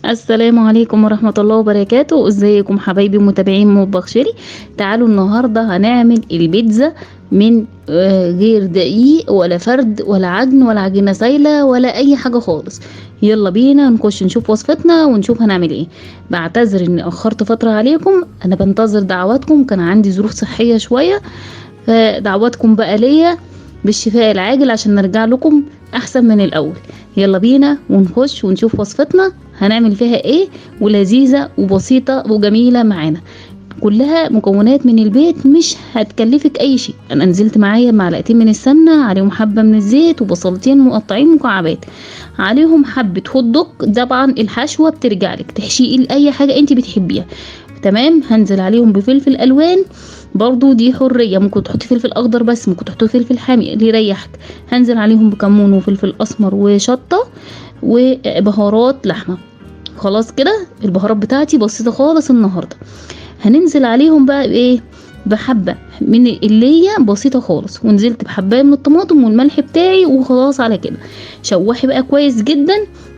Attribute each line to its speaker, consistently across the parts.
Speaker 1: السلام عليكم ورحمة الله وبركاته. ازيكم حبايبي متابعين مطبخ شيري؟ تعالوا النهاردة هنعمل البيتزا من غير دقيق ولا فرد ولا عجن ولا عجينة سايلة ولا اي حاجة خالص. يلا بينا نخش نشوف وصفتنا ونشوف هنعمل ايه. بعتذر اني اخرت فترة عليكم، انا بنتظر دعواتكم، كان عندي ظروف صحية شوية، فدعواتكم بقى ليا بالشفاء العاجل عشان نرجع لكم احسن من الاول. يلا بينا ونخش ونشوف وصفتنا هنعمل فيها ايه، ولذيذة وبسيطة وجميلة معانا، كلها مكونات من البيت مش هتكلفك اي شيء. انا نزلت معايا معلقتين من السمنة، عليهم حبة من الزيت، وبصلتين مقطعين مكعبات، عليهم حبة هوت دوج. طبعا الحشوة بترجع لك تحشيه لاي حاجة انت بتحبيها. تمام. هنزل عليهم بفلفل الوان، برضو دي حرية، ممكن تحطي فلفل اخضر بس ممكن تحطي فلفل حامي اللي يريحك. هنزل عليهم بكمون وفلفل اسمر وشطة وبهارات لحمة. خلاص كده البهارات بتاعتي بسيطة خالص النهاردة. هننزل عليهم بقى بايه؟ بحبة من اللي هي بسيطة خالص، ونزلت بحباية من الطماطم والملح بتاعي، وخلاص على كده. شوحي بقى كويس جدا.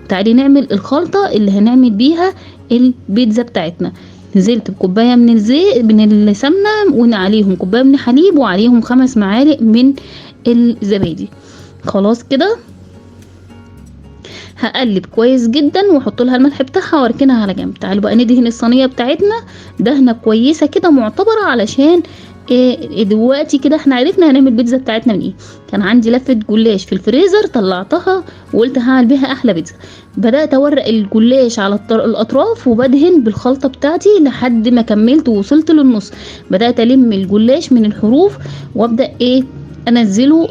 Speaker 1: تعالي نعمل الخلطة اللي هنعمل بيها البيتزا بتاعتنا. نزلت بكوباية من الزيت من السمنة، وعليهم كوباية من الحليب، وعليهم 5 معالق من الزبادي. خلاص كده هقلب كويس جدا واحط لها الملح بتاعها واركنها على جنب. تعالوا بقى ندهن الصينيه بتاعتنا دهنه كويسه كده معتبره، علشان دلوقتي كده احنا عرفنا هنعمل البيتزا بتاعتنا من ايه. كان عندي لفه جلاش في الفريزر طلعتها وقلت هعمل بيها احلى بيتزا. بدات اورق الجلاش على الاطراف وبدهن بالخلطه بتاعتي لحد ما كملت ووصلت للنص. بدات الم الجلاش من الحروف وابدا انزله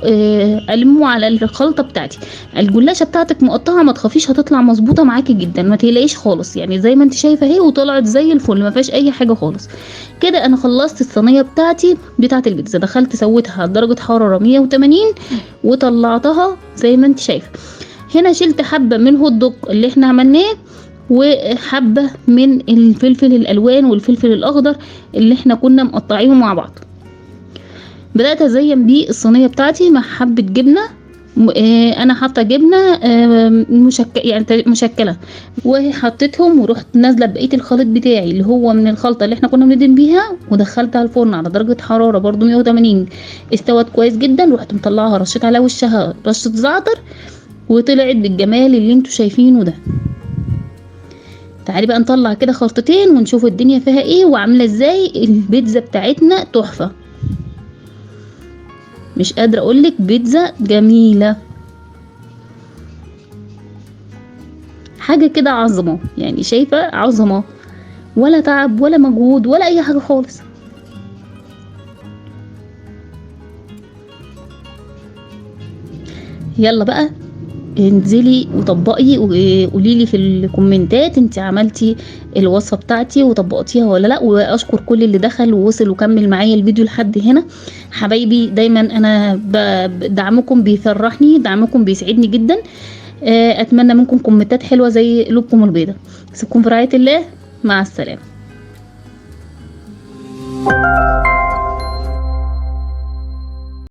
Speaker 1: المه على الخلطه بتاعتي. الجلاشه بتاعتك مقطعه ما تخافيش هتطلع مظبوطه معاكي جدا، ما تقلقيش خالص، يعني زي ما انت شايفه اهي وطلعت زي الفل ما فيهاش اي حاجه خالص. كده انا خلصت الصينيه بتاعتي بتاعه البيتزا، دخلت سويتها على درجه حراره 180 وطلعتها زي ما انت شايفه. هنا شلت حبه من الهوت دوج اللي احنا عملناه، وحبه من الفلفل الالوان والفلفل الاخضر اللي احنا كنا مقطعيهم مع بعض. بدأت ازين بيه الصينية بتاعتي مع حبة جبنة. انا حاطه جبنه مشكله، وحطيتهم ورحت نازله بقيه الخليط بتاعي اللي هو من الخلطه اللي احنا كنا بندهن بيها، ودخلتها الفرن على درجه حراره برضو 180. استوت كويس جدا، رحت مطلعها رشيت على وشها رشه زعتر، وطلعت بالجمال اللي انتوا شايفينه ده. تعالي بقى نطلع كده خلطتين ونشوف الدنيا فيها ايه وعامله ازاي. البيتزا بتاعتنا تحفه، مش قادرة اقولك بيتزا جميلة، حاجة كده عظمة، يعني شايفة عظمة، ولا تعب ولا مجهود ولا اي حاجة خالص. يلا بقى انزلي وطبقي وقوليلي في الكومنتات انت عملتي الوصفه بتاعتي وطبقتيها ولا لا. واشكر كل اللي دخل ووصل وكمل معايا الفيديو لحد هنا. حبايبي دايما انا دعمكم بيفرحني، دعمكم بيسعدني جدا. اتمنى منكم كومنتات حلوه زي قلوبكم البيضاء. سيبكم في رعايه الله، مع السلامه.